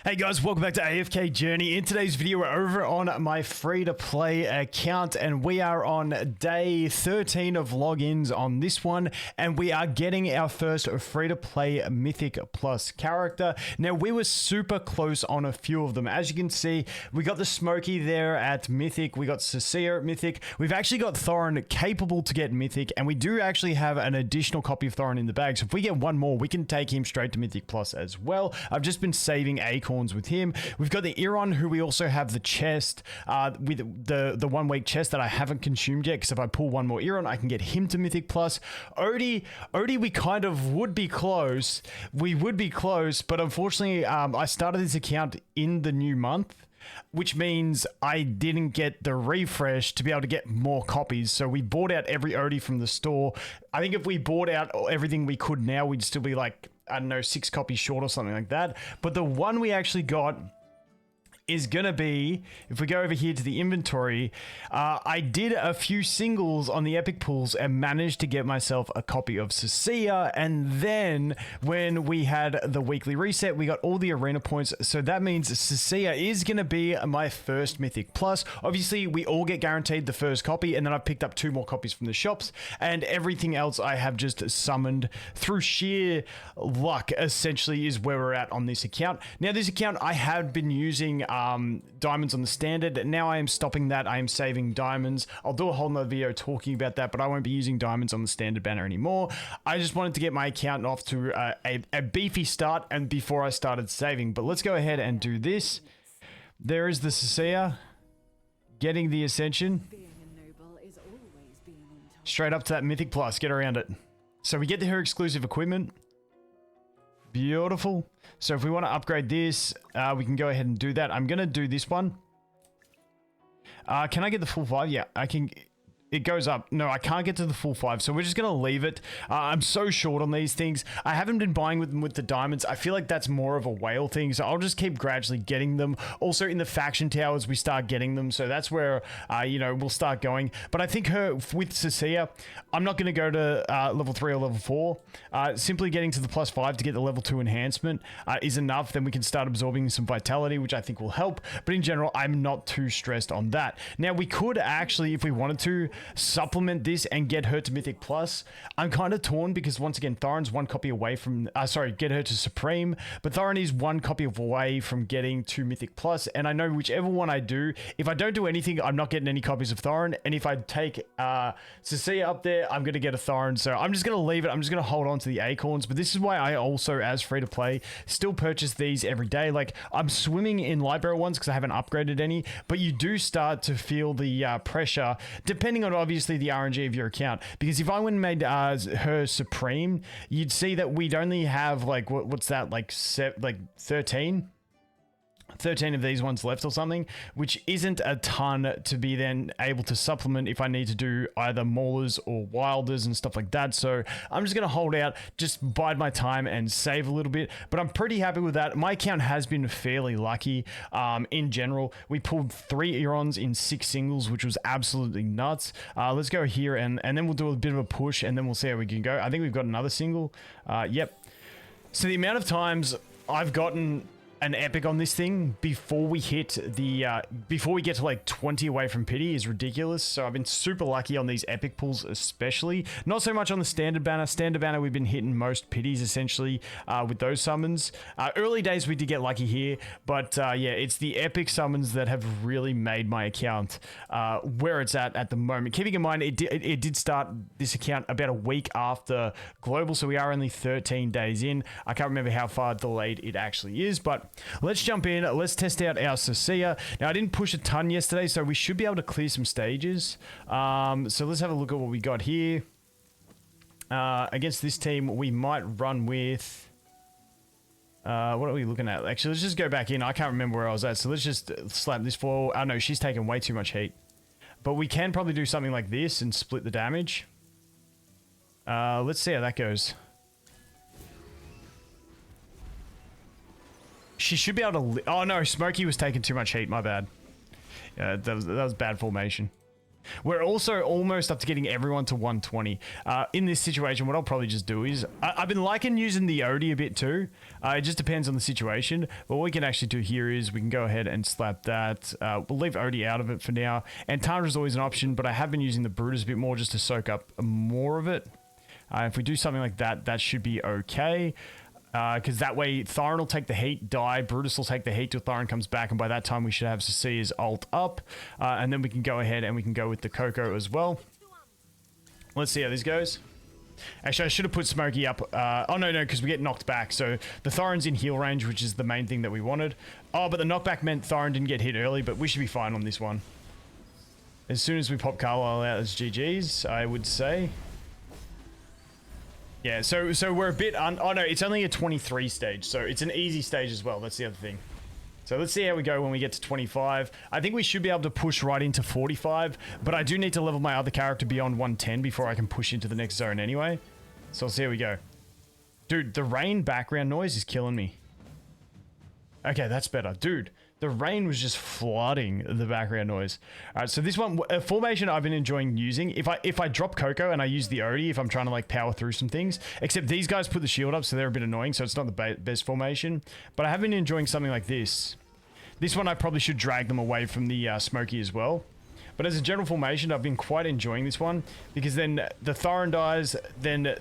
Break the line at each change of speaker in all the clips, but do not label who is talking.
Hey guys, welcome back to AFK Journey. In today's video, we're over on my free-to-play account and we are on day 13 of logins on this one, and we are getting our first free-to-play Mythic Plus character. Now, we were super close on a few of them. As you can see, we got the Smokey there at Mythic, we got Cecia at Mythic, we've actually got Thorin capable to get Mythic, and we do actually have an additional copy of Thorin in the bag, so if we get one more, we can take him straight to Mythic Plus as well. I've just been saving Acorns with him. We've got the Iron, who we also have the chest, with the 1 week chest that I haven't consumed yet, because if I pull one more Iron, I can get him to Mythic Plus. Odie, we kind of would be close. We would be close, but unfortunately, I started this account in the new month, which means I didn't get the refresh to be able to get more copies. So we bought out every Odie from the store. I think if we bought out everything we could now, we'd still be like, I don't know, 6 copies short or something like that. But the one we actually got is gonna be, if we go over here to the inventory, I did a few singles on the epic pools and managed to get myself a copy of Cecia, and then when we had the weekly reset, we got all the arena points, so that means Cecia is gonna be my first Mythic Plus. Obviously, we all get guaranteed the first copy, and then I've picked up 2 more copies from the shops, and everything else I have just summoned through sheer luck, essentially, is where we're at on this account. Now, this account I have been using diamonds on the standard. Now I am stopping that. I am saving diamonds. I'll do a whole nother video talking about that, but I won't be using diamonds on the standard banner anymore. I just wanted to get my account off to a beefy start, and before I started saving. But let's go ahead and do this. There is the Cecia getting the Ascension. Straight up to that Mythic Plus. Get around it. So we get her exclusive equipment. Beautiful. So if we want to upgrade this, we can go ahead and do that. I'm going to do this one. Can I get the full 5? Yeah, I can. It goes up. No, I can't get to the full 5, so we're just going to leave it. I'm so short on these things. I haven't been buying with the diamonds. I feel like that's more of a whale thing, so I'll just keep gradually getting them. Also, in the faction towers, we start getting them, so that's where, you know, we'll start going. But I think with Cecia, I'm not going to go to level 3 or level 4. Simply getting to the +5 to get the level 2 enhancement is enough. Then we can start absorbing some vitality, which I think will help. But in general, I'm not too stressed on that. Now, we could actually, if we wanted to, supplement this and get her to Mythic Plus. I'm kind of torn because, once again, Thorin's 1 copy away from, get her to Supreme, but Thorin is 1 copy away from getting to Mythic Plus, and I know whichever one I do, if I don't do anything, I'm not getting any copies of Thorin, and if I take Cecia up there, I'm going to get a Thorin, so I'm just going to leave it. I'm just going to hold on to the Acorns, but this is why I also, as free-to-play, still purchase these every day. Like, I'm swimming in Library ones because I haven't upgraded any, but you do start to feel the pressure, depending on obviously the RNG of your account, because if I went and made her Supreme, you'd see that we'd only have like what's that, like 13 of these ones left or something, which isn't a ton to be then able to supplement if I need to do either Maulers or Wilders and stuff like that. So I'm just going to hold out, just bide my time and save a little bit, but I'm pretty happy with that. My account has been fairly lucky in general. We pulled 3 Irons in 6 singles, which was absolutely nuts. Let's go here and then we'll do a bit of a push and then we'll see how we can go. I think we've got another single. Yep. So the amount of times I've gotten an epic on this thing before we hit the before we get to like 20 away from pity is ridiculous. So I've been super lucky on these epic pulls, especially not so much on the standard banner. We've been hitting most pities essentially with those summons. Early days we did get lucky here, but yeah, it's the epic summons that have really made my account where it's at the moment. Keeping in mind it did start this account about a week after global, so we are only 13 days in. I can't remember how far delayed it actually is, but let's jump in. Let's test out our Cecia. Now, I didn't push a ton yesterday, so we should be able to clear some stages. So let's have a look at what we got here. Against this team, we might run with... what are we looking at? Actually, let's just go back in. I can't remember where I was at, so let's just slap this for... Oh, no, she's taking way too much heat. But we can probably do something like this and split the damage. Let's see how that goes. She should be able to... Oh, no, Smokey was taking too much heat. My bad. Yeah, that was bad formation. We're also almost up to getting everyone to 120. In this situation, what I'll probably just do is, I've been liking using the Odie a bit too. It just depends on the situation. But what we can actually do here is we can go ahead and slap that. We'll leave Odie out of it for now. And Tundra is always an option, but I have been using the Brutus a bit more just to soak up more of it. If we do something like that, that should be okay. Because that way Thyron will take the heat, die, Brutus will take the heat till Thyron comes back, and by that time we should have Cecia's ult up, and then we can go ahead and we can go with the Coco as well. Let's see how this goes. Actually, I should have put Smokey up. Oh, no, because we get knocked back. So the Thyron's in heal range, which is the main thing that we wanted. Oh, but the knockback meant Thyron didn't get hit early, but we should be fine on this one. As soon as we pop Carlisle out as GG's, I would say. Yeah, so we're a bit oh no, it's only a 23 stage, so it's an easy stage as well. That's the other thing. So let's see how we go when we get to 25. I think we should be able to push right into 45, but I do need to level my other character beyond 110 before I can push into the next zone anyway. So let's see how we go. Dude, the rain background noise is killing me. Okay, that's better. Dude, the rain was just flooding the background noise. All right, so this one, a formation I've been enjoying using. If I drop Coco and I use the Odie, if I'm trying to like power through some things, except these guys put the shield up, so they're a bit annoying, so it's not the best formation. But I have been enjoying something like this. This one I probably should drag them away from the Smokey as well. But as a general formation, I've been quite enjoying this one, because then the Thyron dies, then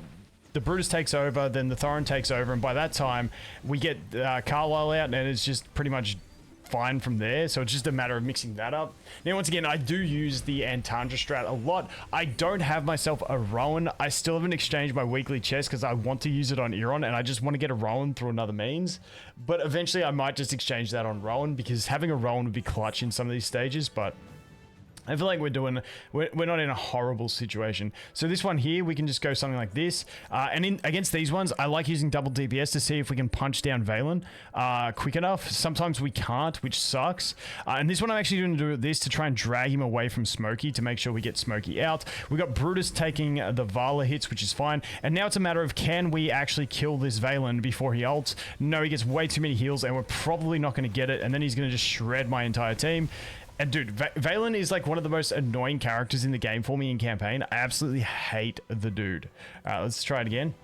the Brutus takes over, then the Thyron takes over, and by that time, we get Carlisle out, and it's just pretty much fine from there. So it's just a matter of mixing that up. Now, once again, I do use the Antandra strat a lot. I don't have myself a Rowan. I still haven't exchanged my weekly chest because I want to use it on Euron, and I just want to get a Rowan through another means. But eventually, I might just exchange that on Rowan, because having a Rowan would be clutch in some of these stages, but I feel like we're not in a horrible situation. So this one here, we can just go something like this. And against these ones, I like using double DPS to see if we can punch down Valen quick enough. Sometimes we can't, which sucks. And this one I'm actually going to do this to try and drag him away from Smokey to make sure we get Smokey out. We got Brutus taking the Vala hits, which is fine. And now it's a matter of, can we actually kill this Valen before he ults? No, he gets way too many heals, and we're probably not going to get it. And then he's going to just shred my entire team. And dude, Valen is like one of the most annoying characters in the game for me in campaign. I absolutely hate the dude. Let's try it again.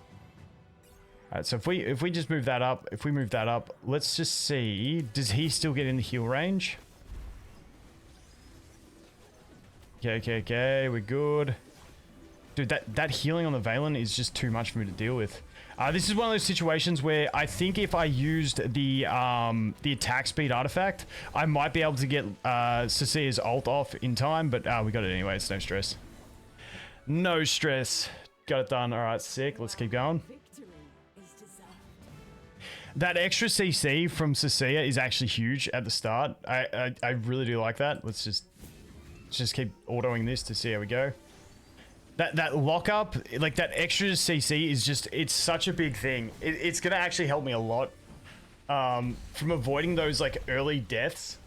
Alright, so if we just move that up, let's just see. Does he still get in the heal range? Okay, we're good. Dude, that healing on the Valen is just too much for me to deal with. This is one of those situations where I think if I used the attack speed artifact, I might be able to get Cecia's ult off in time, but we got it anyway. It's no stress. No stress. Got it done. All right, sick. Let's keep going. That extra CC from Cecia is actually huge at the start. I really do like that. Let's just keep autoing this to see how we go. That lockup, like that extra CC is just, it's such a big thing. It's going to actually help me a lot from avoiding those like early deaths.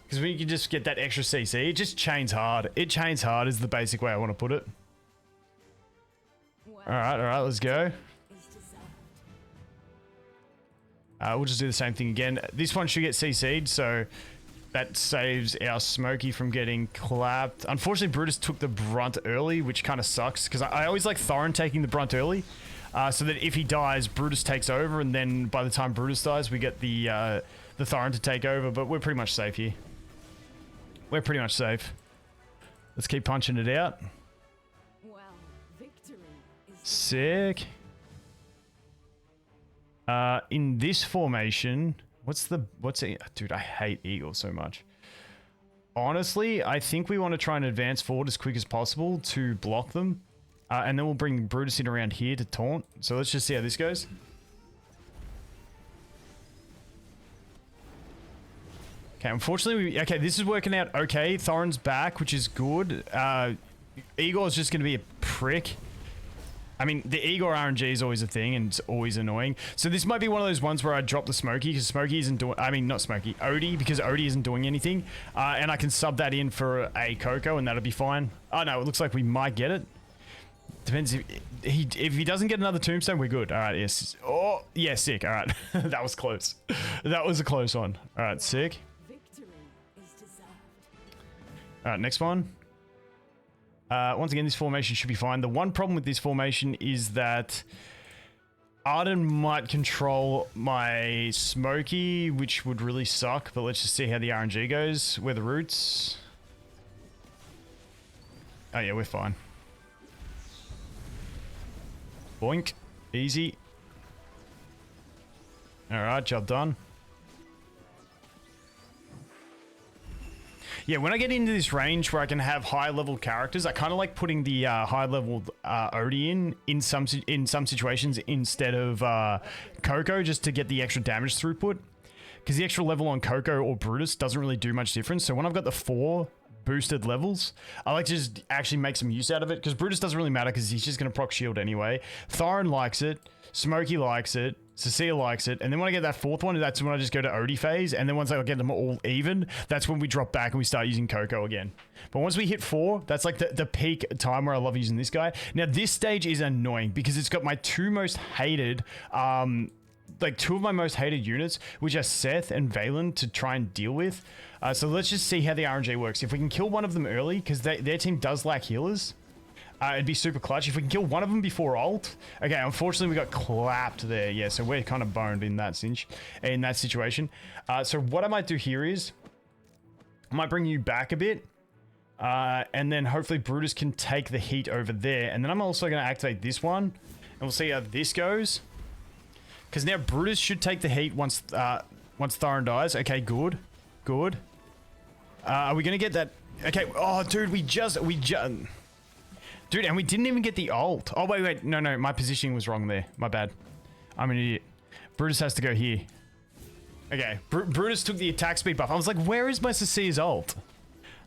Because when you can just get that extra CC, it just chains hard. It chains hard is the basic way I want to put it. All right, let's go. We'll just do the same thing again. This one should get CC'd, so that saves our Smokey from getting clapped. Unfortunately, Brutus took the brunt early, which kind of sucks, because I always like Thyron taking the brunt early, so that if he dies, Brutus takes over, and then by the time Brutus dies, we get the Thyron to take over, but we're pretty much safe here. We're pretty much safe. Let's keep punching it out.
Well, victory is
sick. In this formation, what's it? Dude, I hate Eagle so much. Honestly, I think we want to try and advance forward as quick as possible to block them. And then we'll bring Brutus in around here to taunt. So let's just see how this goes. Okay, unfortunately, okay, this is working out okay. Thorin's back, which is good. Igor is just going to be a prick. I mean, the Igor RNG is always a thing, and it's always annoying. So this might be one of those ones where I drop the Smokey, because Smokey isn't doing... I mean, not Smokey. Odie, because Odie isn't doing anything. And I can sub that in for a Coco, and that'll be fine. Oh, no, it looks like we might get it. Depends if he doesn't get another tombstone, we're good. All right, yes. Oh, yeah, sick. All right. That was close. That was a close one. All right, sick.
victory is deserved.
All right, next one. Once again, this formation should be fine. The one problem with this formation is that Arden might control my Smokey, which would really suck, but let's just see how the RNG goes. Where the roots? Oh yeah, we're fine. Boink. Easy. Alright, job done. Yeah, when I get into this range where I can have high level characters, I kind of like putting the high level Odie in some situations instead of Coco, just to get the extra damage throughput. Because the extra level on Coco or Brutus doesn't really do much difference. So when I've got the 4 boosted levels, I like to just actually make some use out of it, because Brutus doesn't really matter because he's just going to proc shield anyway. Thorin likes it, Smokey likes it, Cecia likes it, and then when I get that 4th one, that's when I just go to Odie phase, and then once I get them all even, that's when we drop back and we start using Coco again. But once we hit 4, that's like the peak time where I love using this guy. Now this stage is annoying because it's got my 2 most hated, like 2 of my most hated units, which are Seth and Valen, to try and deal with. So let's just see how the RNG works. If we can kill one of them early, because their team does lack healers, it'd be super clutch. If we can kill one of them before ult. Okay, unfortunately we got clapped there. Yeah, so we're kind of boned in that situation. So what I might do here is I might bring you back a bit. And then hopefully Brutus can take the heat over there. And then I'm also going to activate this one. And we'll see how this goes. Because now Brutus should take the heat once Thorin dies. Okay, good. Good. Are we going to get that? Okay. Oh, dude, we just... Dude, and we didn't even get the ult. Oh, wait. No. My positioning was wrong there. My bad. I'm an idiot. Brutus has to go here. Okay. Brutus took the attack speed buff. I was like, where is my Cecia's ult?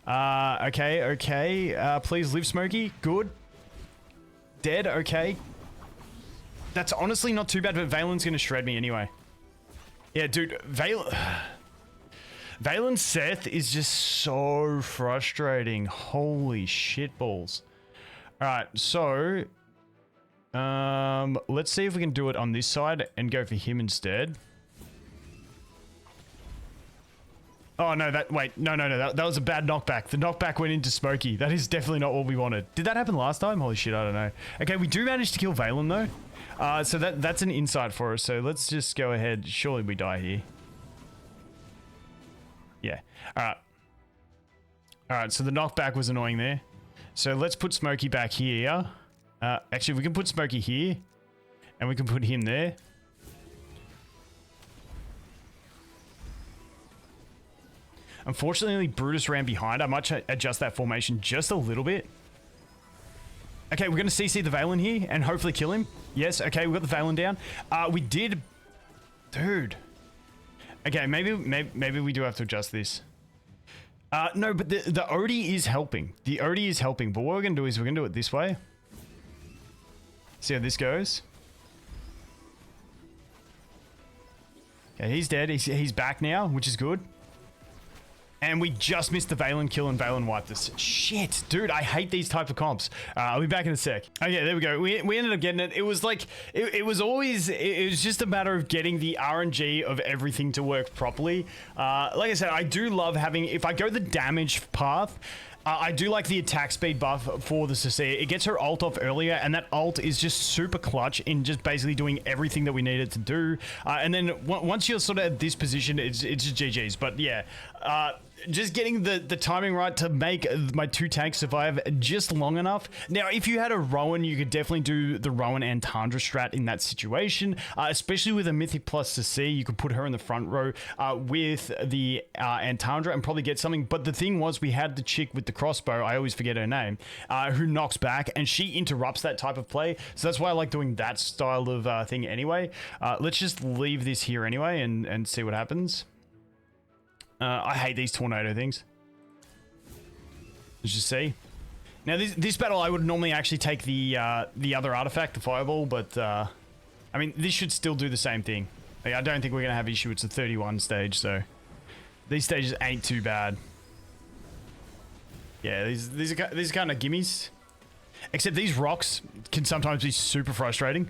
Okay. Please live, Smokey. Good. Dead. Okay. That's honestly not too bad, but Valen's going to shred me anyway. Yeah, dude. Valen Seth is just so frustrating. Holy shitballs. Alright, so let's see if we can do it on this side and go for him instead. Oh no, no, that was a bad knockback. The knockback went into Smokey. That is definitely not what we wanted. Did that happen last time? Holy shit, I don't know. Okay, we do manage to kill Valen though. So that's an insight for us. So let's just go ahead. Surely we die here. Yeah. Alright, so the knockback was annoying there. So let's put Smokey back here. Actually, we can put Smokey here. And we can put him there. Unfortunately, Brutus ran behind. I might adjust that formation just a little bit. Okay, we're going to CC the Valen here and hopefully kill him. Yes, okay, we got the Valen down. We did... Dude. Okay, maybe we do have to adjust this. No, but the Odie is helping. The Odie is helping. But what we're going to do is we're going to do it this way. See how this goes. Okay, he's dead. He's back now, which is good. And we just missed the Valen kill and Valen wiped us. Shit, dude, I hate these type of comps. I'll be back in a sec. Okay, there we go. We ended up getting it. It was like, it was just a matter of getting the RNG of everything to work properly. Like I said, I do love having, if I go the damage path, I do like the attack speed buff for the Cecia. It gets her ult off earlier, and that ult is just super clutch in just basically doing everything that we need it to do. And then once you're sort of at this position, it's just GG's. But yeah, just getting the timing right to make my 2 tanks survive just long enough. Now, if you had a Rowan, you could definitely do the Rowan and Tundra strat in that situation, especially with a Mythic plus Cecia. You could put her in the front row with the Antandra and probably get something. But the thing was, we had the chick with the crossbow, I always forget her name, who knocks back, and she interrupts that type of play. So that's why I like doing that style of thing anyway. Let's just leave this here anyway and see what happens. I hate these tornado things. Let's just see. Now this battle, I would normally actually take the other artifact, the fireball, but I mean, this should still do the same thing. Like, I don't think we're gonna have issue. It's a 31 stage, so these stages ain't too bad. Yeah, these are kind of gimmies. Except these rocks can sometimes be super frustrating.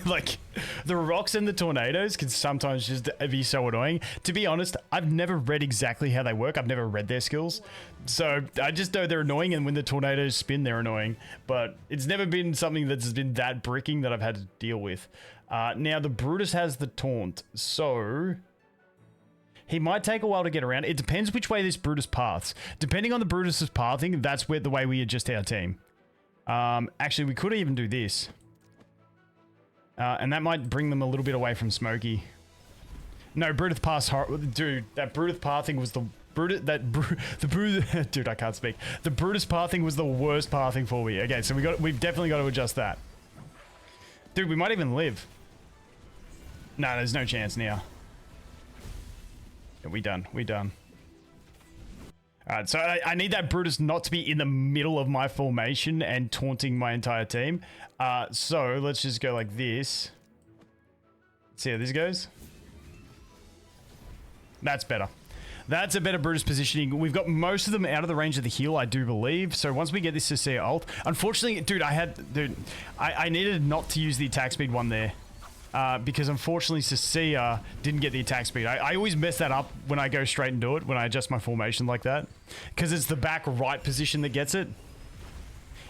Like, the rocks and the tornadoes can sometimes just be so annoying. To be honest, I've never read exactly how they work. I've never read their skills. So I just know they're annoying, and when the tornadoes spin, they're annoying. But it's never been something that's been that bricking that I've had to deal with. Now, the Brutus has the taunt, so... he might take a while to get around. It depends which way this Brutus paths. Depending on the Brutus's pathing, that's the way we adjust our team. Actually, we could even do this. And that might bring them a little bit away from Smokey. No, Brutus pass... dude, that Brutus pathing was the... dude, I can't speak. The Brutus pathing was the worst pathing for me. Okay, so we've definitely got to adjust that. Dude, we might even live. No, there's no chance now. Yeah, we done. Alright, so I need that Brutus not to be in the middle of my formation and taunting my entire team. So let's just go like this. See how this goes? That's better. That's a better Brutus positioning. We've got most of them out of the range of the heal, I do believe. So once we get this Cecia ult... unfortunately, dude, I needed not to use the attack speed one there. Because unfortunately Cecia didn't get the attack speed. I always mess that up when I go straight and do it, when I adjust my formation like that. Because it's the back right position that gets it.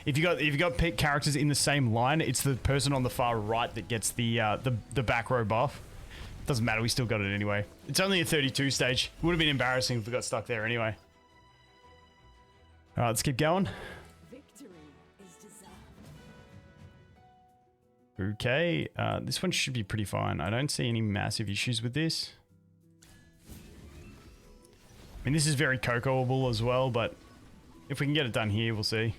If you got pick characters in the same line, it's the person on the far right that gets the back row buff. Doesn't matter, we still got it anyway. It's only a 32 stage. Would have been embarrassing if we got stuck there anyway. Alright, let's keep going. Okay, this one should be pretty fine. I don't see any massive issues with this. I mean, this is very Cocoable as well, but if we can get it done here, we'll see.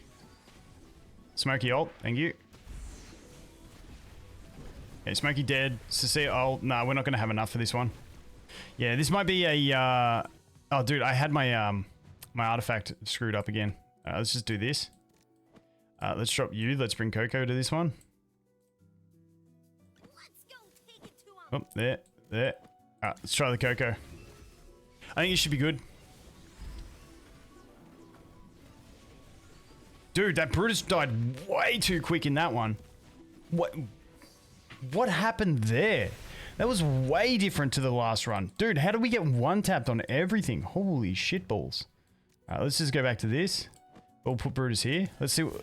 Smokey ult, thank you. Okay, Smokey dead. Cecia ult. Nah, we're not going to have enough for this one. Yeah, this might be a... oh, dude, I had my my artifact screwed up again. Let's just do this. Let's drop you. Let's bring Coco to this one. Oh, there. Alright, let's try the Coco. I think it should be good. Dude, that Brutus died way too quick in that one. What happened there? That was way different to the last run. Dude, how did we get one tapped on everything? Holy shitballs. Alright, let's just go back to this. We'll put Brutus here. Let's see what...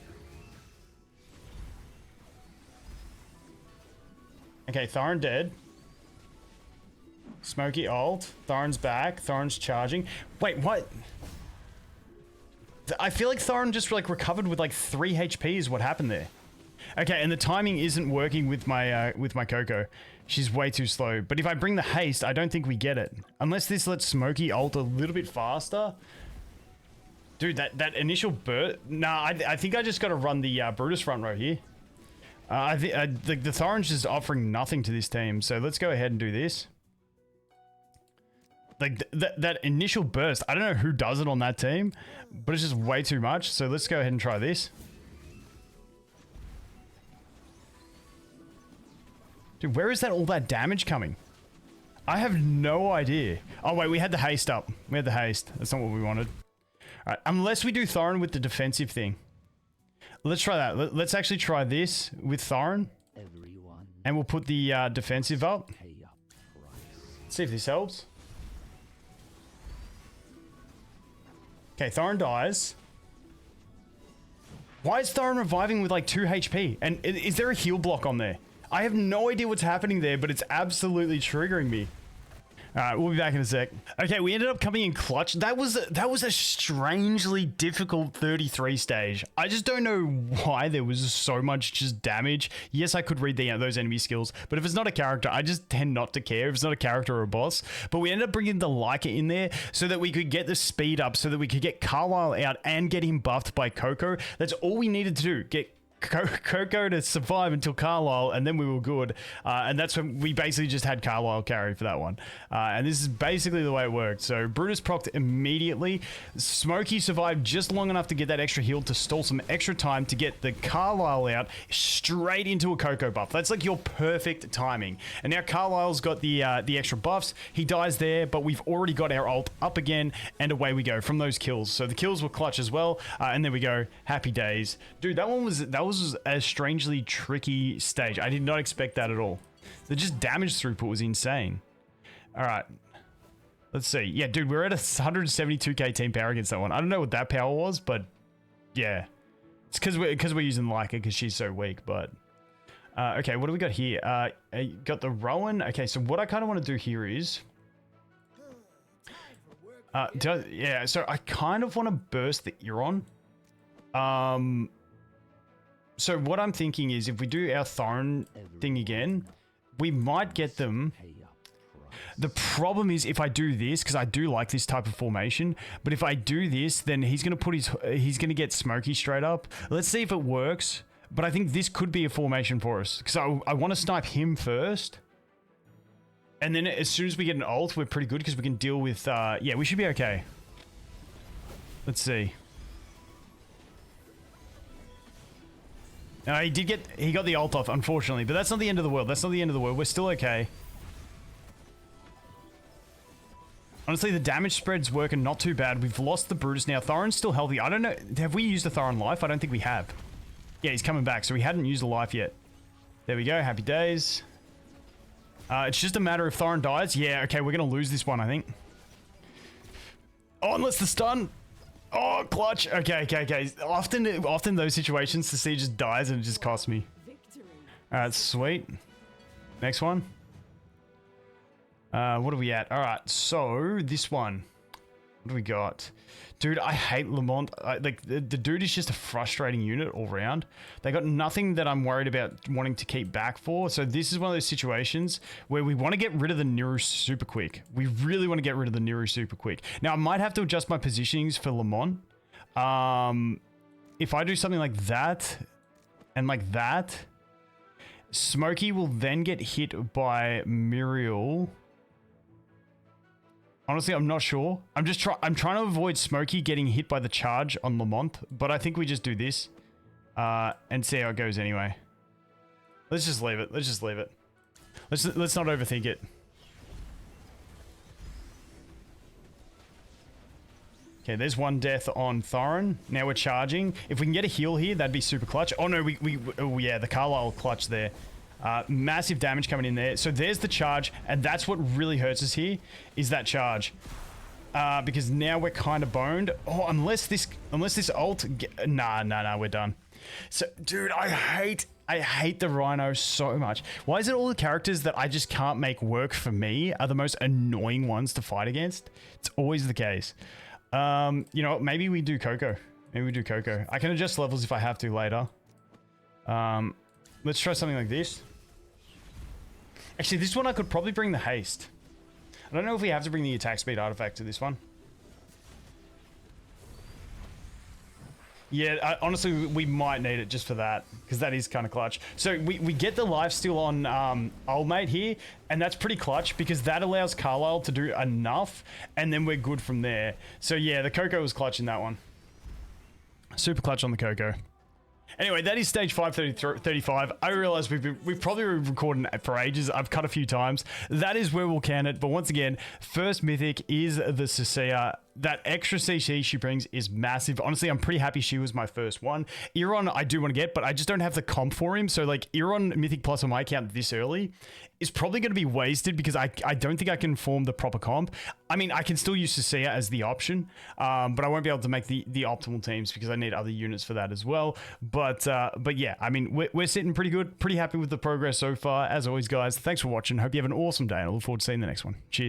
okay, Thorin dead. Smokey ult. Thorin's back. Thorin's charging. Wait, what? I feel like Thorin just like recovered with like 3 HP is what happened there. Okay, and the timing isn't working with my Coco. She's way too slow. But if I bring the haste, I don't think we get it. Unless this lets Smokey ult a little bit faster. Dude, that initial burst... nah, I think I just got to run the Brutus front row here. The Thorin's just offering nothing to this team. So let's go ahead and do this. Like, that initial burst, I don't know who does it on that team, but it's just way too much. So let's go ahead and try this. Dude, where is all that damage coming? I have no idea. Oh, wait, we had the haste up. We had the haste. That's not what we wanted. All right, unless we do Thorin with the defensive thing. Let's try that. Let's actually try this with Thorin. And we'll put the defensive up. Let's see if this helps. Okay, Thorin dies. Why is Thorin reviving with like 2 HP? And is there a heal block on there? I have no idea what's happening there, but it's absolutely triggering me. Alright, we'll be back in a sec. Okay, we ended up coming in clutch. That was a strangely difficult 33 stage. I just don't know why there was so much just damage. Yes, I could read those enemy skills, but if it's not a character, I just tend not to care if it's not a character or a boss. But we ended up bringing the Leica in there so that we could get the speed up, so that we could get Carlisle out and get him buffed by Coco. That's all we needed to do. Get Coco to survive until Carlisle, and then we were good. And that's when we basically just had Carlisle carry for that one. And this is basically the way it worked. So Brutus procced immediately. Smokey survived just long enough to get that extra heal to stall some extra time to get the Carlisle out straight into a Coco buff. That's like your perfect timing. And now Carlisle's got the extra buffs. He dies there, but we've already got our ult up again, and away we go from those kills. So the kills were clutch as well. And there we go. Happy days. Dude, that was a strangely tricky stage. I did not expect that at all. The just damage throughput was insane. All right. Let's see. Yeah, dude, we're at 172k team power against that one. I don't know what that power was, but yeah. It's because we're using Leica because she's so weak, but... okay, what do we got here? Got the Rowan. Okay, so what I kind of want to do here is... yeah, so I kind of want to burst the Euron. So what I'm thinking is if we do our Thorin thing again, we might get them. The problem is if I do this, because I do like this type of formation, but if I do this, then he's going to get Smokey straight up. Let's see if it works. But I think this could be a formation for us, because I want to snipe him first. And then as soon as we get an ult, we're pretty good because we can deal with, yeah, we should be okay. Let's see. He got the ult off, unfortunately, but that's not the end of the world. That's not the end of the world. We're still okay. Honestly, the damage spread's working not too bad. We've lost the Brutus now. Thorin's still healthy. I don't know. Have we used a Thorin life? I don't think we have. Yeah, he's coming back, so we hadn't used a life yet. There we go. Happy days. It's just a matter if Thorin dies. Yeah, okay, we're going to lose this one, I think. Oh, unless the stun. Oh, clutch. Okay. Often those situations, Cecia just dies and it just costs me. Alright, sweet. Next one. What are we at? Alright, so this one. What do we got? Dude, I hate Lamont. Like, the dude is just a frustrating unit all around. They got nothing that I'm worried about wanting to keep back for. So this is one of those situations where we want to get rid of the Niru super quick. We really want to get rid of the Niru super quick. Now, I might have to adjust my positionings for Lamont. If I do something like that and like that, Smokey will then get hit by Muriel. Honestly, I'm not sure. I'm trying to avoid Smokey getting hit by the charge on Lamont, but I think we just do this and see how it goes anyway. Let's just leave it. Let's not overthink it. Okay, there's one death on Thorin. Now we're charging. If we can get a heal here, that'd be super clutch. Oh no, oh yeah, the Carlisle clutch there. Massive damage coming in there. So there's the charge, and that's what really hurts us here, is that charge. Because now we're kind of boned. Oh, unless this ult... Nah, we're done. So, dude, I hate the Rhino so much. Why is it all the characters that I just can't make work for me are the most annoying ones to fight against? It's always the case. You know what? Maybe we do Coco. I can adjust levels if I have to later. Let's try something like this. Actually, this one I could probably bring the haste. I don't know if we have to bring the attack speed artifact to this one. Yeah, honestly, we might need it just for that, because that is kind of clutch. So we get the lifesteal on old mate here, and that's pretty clutch because that allows Carlisle to do enough, and then we're good from there. So yeah, the Coco was clutch in that one. Super clutch on the Coco. Anyway, that is stage 535. I realize we've probably been recording for ages. I've cut a few times. That is where we'll can it. But once again, first mythic is the Cecia. That extra CC she brings is massive. Honestly, I'm pretty happy she was my first one. Euron, I do want to get, but I just don't have the comp for him. So like Euron Mythic Plus on my account this early is probably going to be wasted because I don't think I can form the proper comp. I mean, I can still use Cecia as the option, but I won't be able to make the optimal teams because I need other units for that as well. But yeah, I mean, we're sitting pretty good, pretty happy with the progress so far. As always, guys, thanks for watching. Hope you have an awesome day, and I look forward to seeing the next one. Cheers.